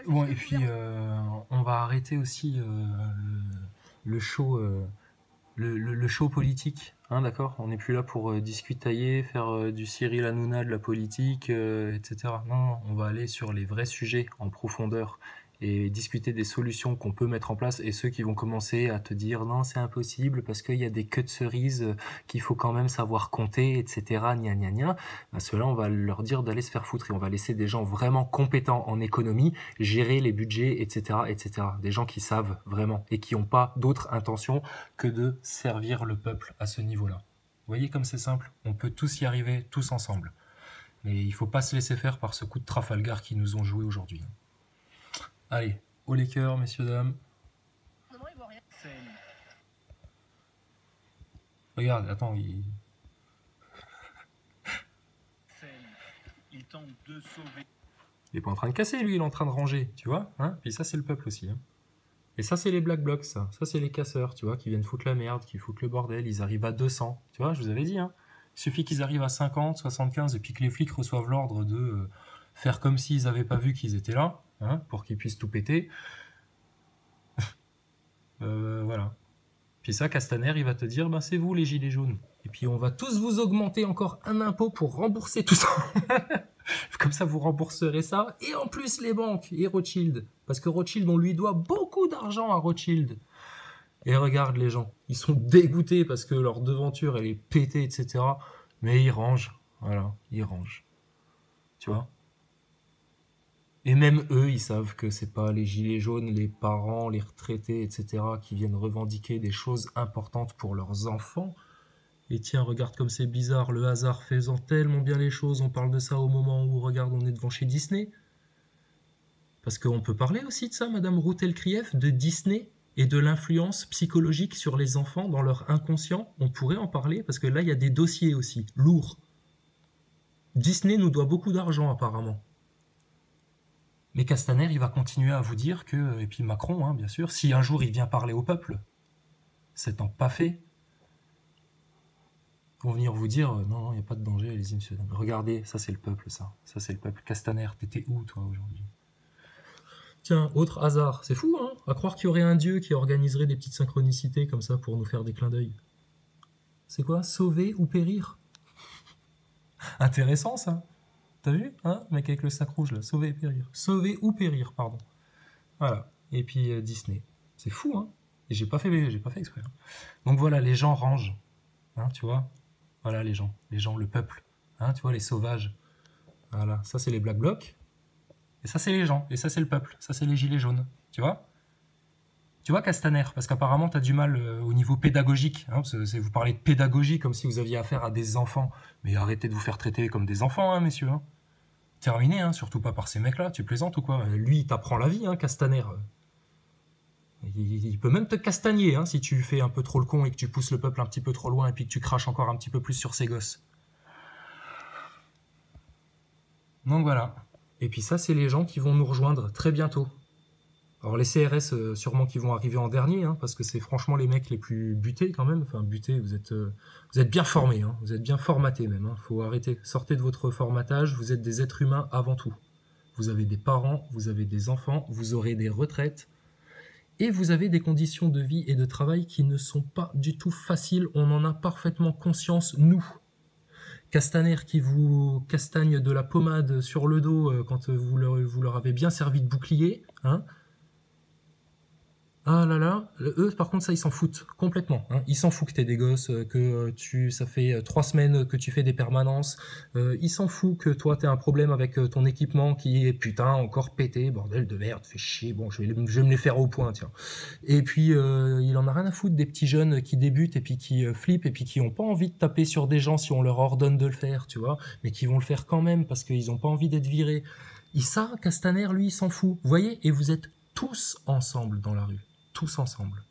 Bon, et puis on va arrêter aussi le show, le show politique, hein, d'accord? On n'est plus là pour discutailler, faire du Cyril Hanouna, de la politique, etc. Non, non, on va aller sur les vrais sujets en profondeur et discuter des solutions qu'on peut mettre en place, et ceux qui vont commencer à te dire non, c'est impossible parce qu'il y a des queues de cerises qu'il faut quand même savoir compter, etc. Gna gna gna. Ben, ceux-là, on va leur dire d'aller se faire foutre et on va laisser des gens vraiment compétents en économie gérer les budgets, etc., etc. Des gens qui savent vraiment et qui n'ont pas d'autre intention que de servir le peuple à ce niveau-là. Vous voyez comme c'est simple? On peut tous y arriver, tous ensemble. Mais il ne faut pas se laisser faire par ce coup de Trafalgar qu'ils nous ont joué aujourd'hui. Allez, au Lakers, messieurs, dames. Regarde, attends, il tente de sauver. Il est pas en train de casser, lui, il est en train de ranger, tu vois, hein? Puis ça, c'est le peuple aussi, hein. Et ça, c'est les Black Blocs, ça. Ça, c'est les casseurs, tu vois, qui viennent foutre la merde, qui foutent le bordel. Ils arrivent à 200, tu vois, je vous avais dit, hein. Il suffit qu'ils arrivent à 50, 75, et puis que les flics reçoivent l'ordre de faire comme s'ils n'avaient pas vu qu'ils étaient là, hein, pour qu'ils puissent tout péter. Voilà. Puis ça, Castaner, il va te dire, ben c'est vous les gilets jaunes. Et puis on va tous vous augmenter encore un impôt pour rembourser tout ça. Comme ça, vous rembourserez ça. Et en plus, les banques et Rothschild. Parce que Rothschild, on lui doit beaucoup d'argent à Rothschild. Et regarde les gens. Ils sont dégoûtés parce que leur devanture, elle est pétée, etc. Mais ils rangent. Voilà, ils rangent. Tu vois ? Et même eux, ils savent que c'est pas les gilets jaunes, les parents, les retraités, etc. qui viennent revendiquer des choses importantes pour leurs enfants. Et tiens, regarde comme c'est bizarre, le hasard faisant tellement bien les choses, on parle de ça au moment où, regarde, on est devant chez Disney. Parce qu'on peut parler aussi de ça, Madame Routel-Krief, de Disney et de l'influence psychologique sur les enfants dans leur inconscient. On pourrait en parler, parce que là, il y a des dossiers aussi, lourds. Disney nous doit beaucoup d'argent, apparemment. Mais Castaner, il va continuer à vous dire que, et puis Macron, hein, bien sûr, si un jour il vient parler au peuple, s'étant pas fait, ils vont venir vous dire non, il n'y a pas de danger, allez-y, monsieur. Regardez, ça c'est le peuple, ça. Ça c'est le peuple. Castaner, t'étais où, toi, aujourd'hui? Tiens, autre hasard. C'est fou, hein, à croire qu'il y aurait un dieu qui organiserait des petites synchronicités comme ça pour nous faire des clins d'œil. C'est quoi? Sauver ou périr? Intéressant, ça. T'as vu, hein, mec avec le sac rouge, là. Sauver et périr. Sauver ou périr, pardon. Voilà. Et puis Disney. C'est fou, hein. Et j'ai pas fait exprès. Hein. Donc voilà, les gens rangent. Hein, tu vois? Voilà les gens, le peuple. Hein, tu vois, les sauvages. Voilà, ça c'est les Black Blocs. Et ça c'est les gens. Et ça c'est le peuple. Ça c'est les gilets jaunes. Tu vois? Tu vois, Castaner, parce qu'apparemment t'as du mal au niveau pédagogique. Hein, parce que vous parlez de pédagogie comme si vous aviez affaire à des enfants. Mais arrêtez de vous faire traiter comme des enfants, hein, messieurs. Hein. Terminé, hein, surtout pas par ces mecs-là. Tu plaisantes ou quoi? Lui, il t'apprend la vie, hein, Castaner. Il peut même te castagner, hein, si tu fais un peu trop le con et que tu pousses le peuple un petit peu trop loin et puis que tu craches encore un petit peu plus sur ses gosses. Donc voilà. Et puis ça, c'est les gens qui vont nous rejoindre très bientôt. Alors les CRS, sûrement qui vont arriver en dernier, hein, parce que c'est franchement les mecs les plus butés quand même. Enfin, butés, vous êtes bien formés, hein, vous êtes bien formatés même. Hein. Faut arrêter. Sortez de votre formatage, vous êtes des êtres humains avant tout. Vous avez des parents, vous avez des enfants, vous aurez des retraites. Et vous avez des conditions de vie et de travail qui ne sont pas du tout faciles. On en a parfaitement conscience, nous. Castaner qui vous castagne de la pommade sur le dos quand vous leur avez bien servi de bouclier. Hein. Ah là là, eux par contre ça ils s'en foutent complètement. Hein. Ils s'en foutent que t'es des gosses, que ça fait 3 semaines que tu fais des permanences. Ils s'en foutent que toi t'as un problème avec ton équipement qui est putain encore pété, bordel de merde, fais chier. Bon, je vais me les faire au point, tiens. Et puis il en a rien à foutre des petits jeunes qui débutent et puis qui flippent et puis qui ont pas envie de taper sur des gens si on leur ordonne de le faire, tu vois, mais qui vont le faire quand même parce qu'ils ont pas envie d'être virés. Et ça, Castaner, lui, il s'en fout. Vous voyez, et vous êtes tous ensemble dans la rue. Tous ensemble.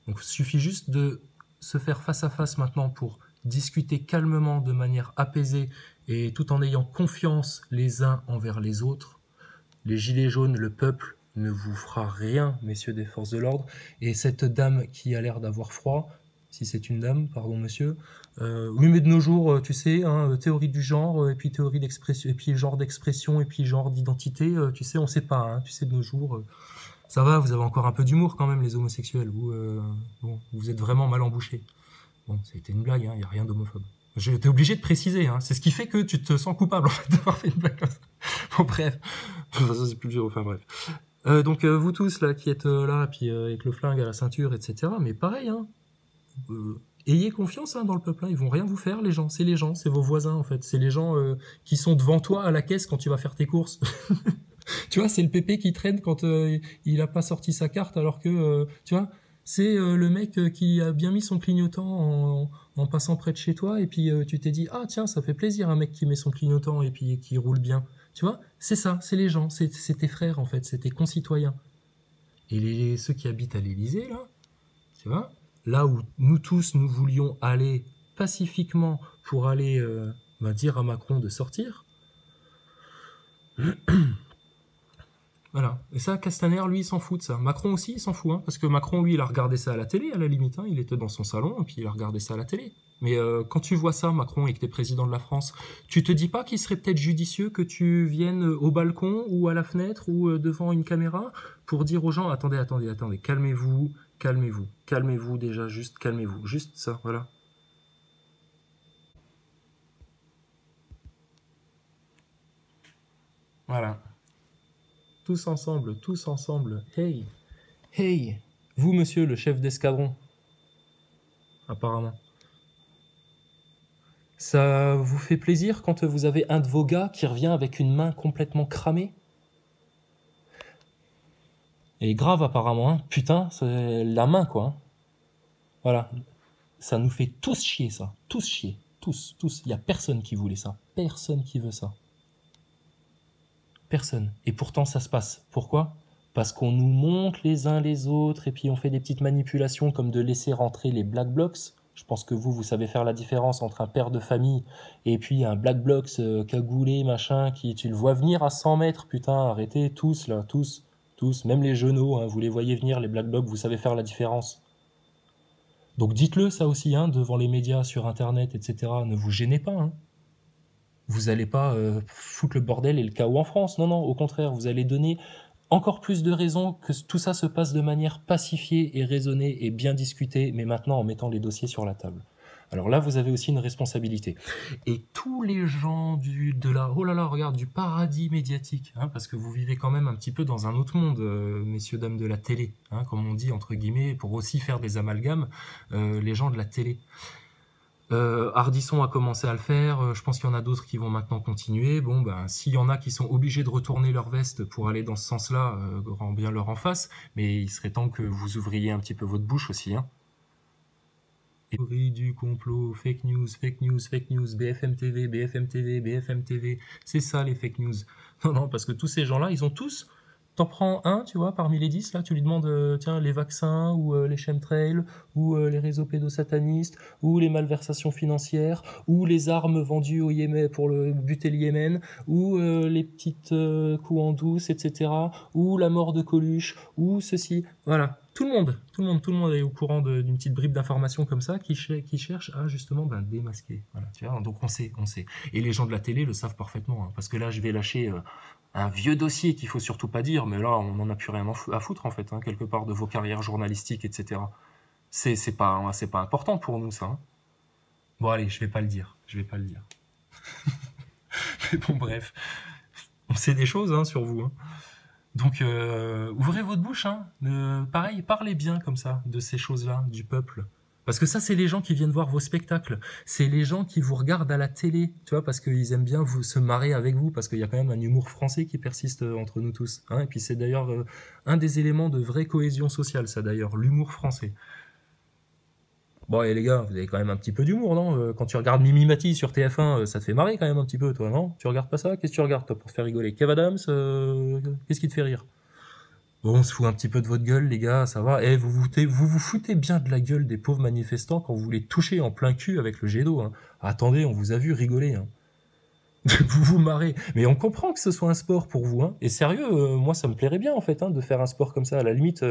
Donc il suffit juste de se faire face à face maintenant pour discuter calmement de manière apaisée et tout en ayant confiance les uns envers les autres. Les gilets jaunes, le peuple ne vous fera rien, messieurs des forces de l'ordre. Et cette dame qui a l'air d'avoir froid, si c'est une dame, pardon monsieur. Oui, mais de nos jours, tu sais, hein, théorie du genre, et puis théorie d'expression, et puis genre d'expression, et puis genre d'identité, tu sais, on sait pas, hein, tu sais, de nos jours, ça va, vous avez encore un peu d'humour quand même, les homosexuels, ou bon, vous êtes vraiment mal embouchés. Bon, c'était une blague, il n'y a rien d'homophobe. J'étais obligé de préciser, hein. C'est ce qui fait que tu te sens coupable en fait d'avoir fait une blague comme ça. Bon bref, de toute façon c'est plus dur, enfin bref. Donc vous tous là qui êtes là, puis avec le flingue à la ceinture, etc. Mais pareil, hein. Ayez confiance hein, dans le peuple, hein. Ils vont rien vous faire les gens, c'est vos voisins en fait, c'est les gens qui sont devant toi à la caisse quand tu vas faire tes courses. Tu vois, c'est le pépé qui traîne quand il a pas sorti sa carte alors que, tu vois, c'est le mec qui a bien mis son clignotant en passant près de chez toi et puis tu t'es dit, ah tiens, ça fait plaisir un mec qui met son clignotant et puis qui roule bien. Tu vois, c'est ça, c'est les gens, c'est tes frères en fait, c'est tes concitoyens. Et ceux qui habitent à l'Élysée, là, tu vois, là où nous tous, nous voulions aller pacifiquement pour aller dire à Macron de sortir, voilà. Et ça, Castaner, lui, il s'en fout de ça. Macron aussi, il s'en fout, hein, parce que Macron, lui, il a regardé ça à la télé, à la limite. Hein, il était dans son salon, et puis il a regardé ça à la télé. Mais quand tu vois ça, Macron, et que t'es président de la France, tu te dis pas qu'il serait peut-être judicieux que tu viennes au balcon, ou à la fenêtre, ou devant une caméra, pour dire aux gens, attendez, calmez-vous, calmez-vous déjà, juste calmez-vous. Juste ça, voilà. Voilà. Tous ensemble. Hey, hey, vous, monsieur, le chef d'escadron, apparemment. Ça vous fait plaisir quand vous avez un de vos gars qui revient avec une main complètement cramée? Et grave, apparemment, hein. Putain, c'est la main, quoi. Hein. Voilà. Ça nous fait tous chier, ça. Tous chier. Tous. Il y a personne qui voulait ça. Personne qui veut ça. Personne. Et pourtant, ça se passe. Pourquoi? Parce qu'on nous montre les uns les autres et puis on fait des petites manipulations comme de laisser rentrer les black blocs. Je pense que vous savez faire la différence entre un père de famille et puis un black blocs cagoulé, machin, qui tu le vois venir à 100 mètres, putain, arrêtez, tous là, tous, même les genoux, hein, vous les voyez venir, les black blocs, vous savez faire la différence. Donc dites-le ça aussi, hein, devant les médias, sur internet, etc. Ne vous gênez pas, hein. Vous allez pas foutre le bordel et le chaos en France, non, au contraire, vous allez donner encore plus de raisons que tout ça se passe de manière pacifiée et raisonnée et bien discutée, mais maintenant en mettant les dossiers sur la table. Alors là, vous avez aussi une responsabilité. Et tous les gens oh là là, regarde, du paradis médiatique, hein, parce que vous vivez quand même un petit peu dans un autre monde, messieurs, dames de la télé, hein, comme on dit, entre guillemets, pour aussi faire des amalgames, les gens de la télé. Ardisson a commencé à le faire, je pense qu'il y en a d'autres qui vont maintenant continuer. Bon, ben, s'il y en a qui sont obligés de retourner leur veste pour aller dans ce sens-là, grand bien leur en face, mais il serait temps que vous ouvriez un petit peu votre bouche aussi, hein. Théorie du complot, fake news, BFM TV, c'est ça les fake news. Non, parce que tous ces gens-là, ils ont tous... T'en prends un, tu vois, parmi les 10, là, tu lui demandes, tiens, les vaccins, ou les chemtrails, ou les réseaux pédosatanistes, ou les malversations financières, ou les armes vendues au Yémen pour buter le Yémen, ou les petites coups en douce, etc., ou la mort de Coluche, ou ceci. Voilà, tout le monde est au courant d'une petite bribe d'informations comme ça qui cherche à justement démasquer. Voilà, tu vois, donc on sait. Et les gens de la télé le savent parfaitement, hein, parce que là, je vais lâcher... un vieux dossier qu'il faut surtout pas dire, mais là, on n'en a plus rien à foutre, en fait, hein, quelque part, de vos carrières journalistiques, etc. C'est pas important pour nous, ça. Hein. Bon, allez, je vais pas le dire. Mais bon, bref. On sait des choses, hein, sur vous. Hein. Donc, ouvrez votre bouche, hein. Pareil, parlez bien, comme ça, de ces choses-là, du peuple. Parce que ça, c'est les gens qui viennent voir vos spectacles. C'est les gens qui vous regardent à la télé, tu vois, parce qu'ils aiment bien se marrer avec vous, parce qu'il y a quand même un humour français qui persiste entre nous tous. Hein, et puis c'est d'ailleurs un des éléments de vraie cohésion sociale, ça d'ailleurs, l'humour français. Bon, et les gars, vous avez quand même un petit peu d'humour, non? Quand tu regardes Mimi Mati sur TF1, ça te fait marrer quand même un petit peu, toi, non? Tu regardes pas ça? Qu'est-ce que tu regardes, toi, pour te faire rigoler? Kev Adams, qu'est-ce qui te fait rire? Bon, on se fout un petit peu de votre gueule, les gars, ça va. Eh, vous foutez bien de la gueule des pauvres manifestants quand vous les touchez en plein cul avec le jet d'eau. Hein. Attendez, on vous a vu rigoler. Hein. Vous vous marrez. Mais on comprend que ce soit un sport pour vous, hein. Et sérieux, moi, ça me plairait bien, en fait, hein, de faire un sport comme ça. À la limite,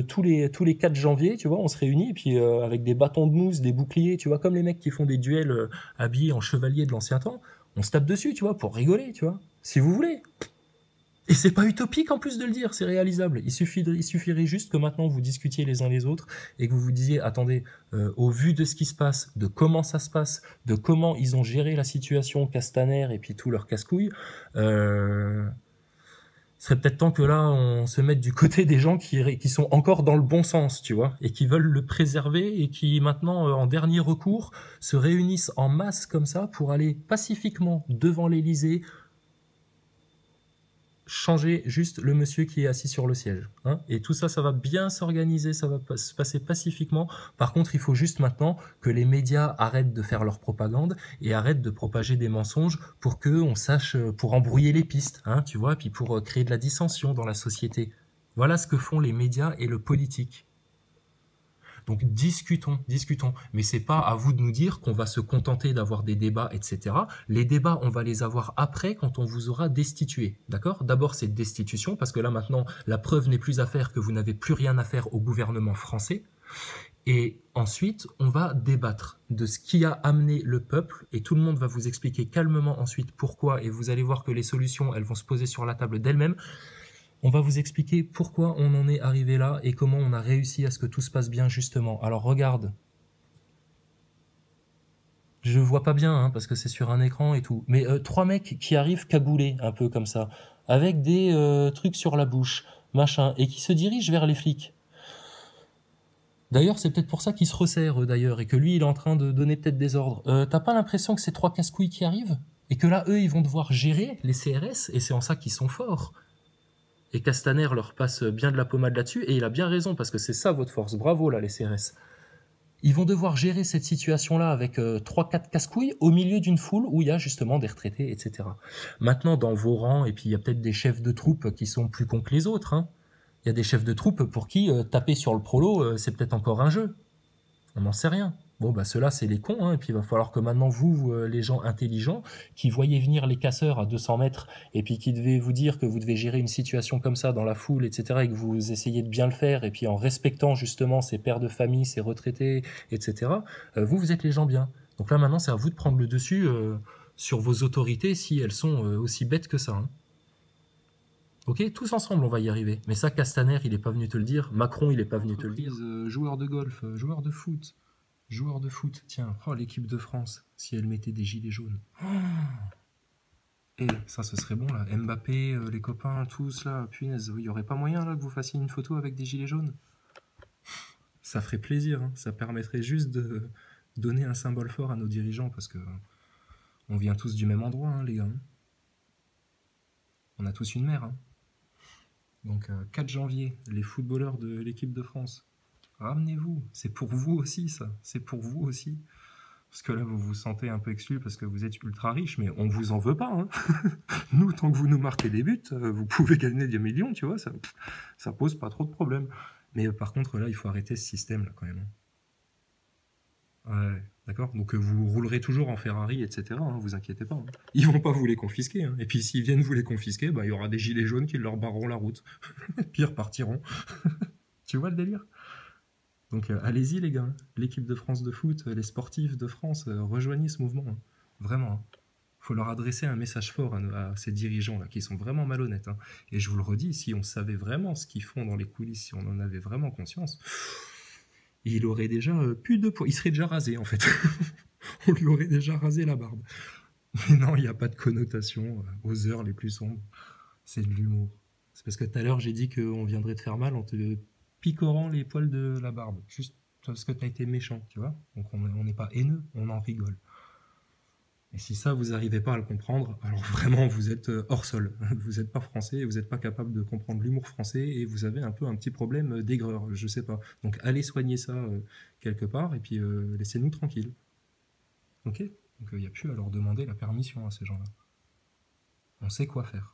tous les 4 janvier, tu vois, on se réunit, et puis avec des bâtons de mousse, des boucliers, tu vois, comme les mecs qui font des duels habillés en chevalier de l'ancien temps, on se tape dessus, tu vois, pour rigoler, tu vois, si vous voulez. Et c'est pas utopique en plus de le dire, c'est réalisable. Il suffirait juste que maintenant vous discutiez les uns les autres et que vous vous disiez, attendez, au vu de ce qui se passe, de comment ça se passe, de comment ils ont géré la situation, Castaner et puis tout leur casse-couille, ce serait peut-être temps que là on se mette du côté des gens qui sont encore dans le bon sens, tu vois, et qui veulent le préserver et qui maintenant, en dernier recours, se réunissent en masse comme ça pour aller pacifiquement devant l'Élysée changer juste le monsieur qui est assis sur le siège. Hein, et tout ça, ça va bien s'organiser, ça va se passer pacifiquement. Par contre, il faut juste maintenant que les médias arrêtent de faire leur propagande et arrêtent de propager des mensonges pour que on sache, pour embrouiller les pistes, hein, tu vois, puis pour créer de la dissension dans la société. Voilà ce que font les médias et le politique. Donc discutons, discutons. Mais c'est pas à vous de nous dire qu'on va se contenter d'avoir des débats, etc. Les débats, on va les avoir après quand on vous aura destitué. D'accord? D'abord, c'est destitution, parce que là maintenant, la preuve n'est plus à faire que vous n'avez plus rien à faire au gouvernement français. Et ensuite, on va débattre de ce qui a amené le peuple, et tout le monde va vous expliquer calmement ensuite pourquoi, et vous allez voir que les solutions, elles vont se poser sur la table d'elles-mêmes. On va vous expliquer pourquoi on en est arrivé là et comment on a réussi à ce que tout se passe bien justement. Alors regarde. Je vois pas bien hein, parce que c'est sur un écran et tout. Mais 3 mecs qui arrivent cagoulés un peu comme ça, avec des trucs sur la bouche, machin, et qui se dirigent vers les flics. D'ailleurs, c'est peut-être pour ça qu'ils se resserrent d'ailleurs et que lui, il est en train de donner peut-être des ordres. T'as pas l'impression que c'est 3 casse-couilles qui arrivent et que là, eux, ils vont devoir gérer les CRS et c'est en ça qu'ils sont forts. Et Castaner leur passe bien de la pommade là-dessus, et il a bien raison, parce que c'est ça votre force. Bravo là, les CRS. Ils vont devoir gérer cette situation-là avec 3-4 casse-couilles au milieu d'une foule où il y a justement des retraités, etc. Maintenant, dans vos rangs, et puis il y a peut-être des chefs de troupes qui sont plus cons que les autres, hein. Il y a des chefs de troupes pour qui taper sur le prolo, c'est peut-être encore un jeu. On n'en sait rien. Bon, bah ceux-là, c'est les cons, hein, et puis il va falloir que maintenant, vous, les gens intelligents, qui voyez venir les casseurs à 200 mètres, et puis qui devez vous dire que vous devez gérer une situation comme ça dans la foule, etc., et que vous essayez de bien le faire, et puis en respectant justement ces pères de famille, ces retraités, etc., vous êtes les gens bien. Donc là, maintenant, c'est à vous de prendre le dessus sur vos autorités, si elles sont aussi bêtes que ça. Hein. Ok, tous ensemble, on va y arriver. Mais ça, Castaner, il est pas venu te le dire. Macron, il est pas venu te le dire. Joueur de golf, joueur de foot. Joueur de foot, tiens, oh, l'équipe de France, si elle mettait des gilets jaunes. Oh et ça, ce serait bon, là. Mbappé, les copains, tous, là, punaise, il n'y aurait pas moyen, là, que vous fassiez une photo avec des gilets jaunes? Ça ferait plaisir, hein. Ça permettrait juste de donner un symbole fort à nos dirigeants, parce que on vient tous du même endroit, hein, les gars. On a tous une mère, hein. Donc, 4 janvier, les footballeurs de l'équipe de France. Ramenez-vous, c'est pour vous aussi ça, c'est pour vous aussi. Parce que là vous vous sentez un peu exclu parce que vous êtes ultra riche, mais on vous en veut pas. Hein. Nous, tant que vous nous marquez des buts, vous pouvez gagner des millions, tu vois, ça pose pas trop de problèmes. Mais par contre là, il faut arrêter ce système là quand même. Ouais, d'accord. Donc vous roulerez toujours en Ferrari, etc. Hein, vous inquiétez pas. Hein. Ils vont pas vous les confisquer. Hein. Et puis s'ils viennent vous les confisquer, bah il y aura des gilets jaunes qui leur barreront la route. Pire, partiront. Tu vois le délire? Donc allez-y les gars, l'équipe de France de foot, les sportifs de France, rejoignez ce mouvement. Hein. Vraiment. Hein. Faut leur adresser un message fort à ces dirigeants là qui sont vraiment malhonnêtes. Hein. Et je vous le redis, si on savait vraiment ce qu'ils font dans les coulisses, si on en avait vraiment conscience, il aurait déjà plus de poids. Il serait déjà rasé en fait. On lui aurait déjà rasé la barbe. Mais non, il n'y a pas de connotation aux heures les plus sombres. C'est de l'humour. C'est parce que tout à l'heure j'ai dit qu'on viendrait te faire mal en te picorant les poils de la barbe, juste parce que t'as été méchant, tu vois. Donc on n'est pas haineux, on en rigole. Et si ça, vous n'arrivez pas à le comprendre, alors vraiment, vous êtes hors sol. Vous n'êtes pas français, vous n'êtes pas capable de comprendre l'humour français et vous avez un peu un petit problème d'aigreur, je sais pas. Donc allez soigner ça quelque part et puis laissez-nous tranquilles. Ok? Donc il n'y a plus à leur demander la permission à ces gens-là. On sait quoi faire.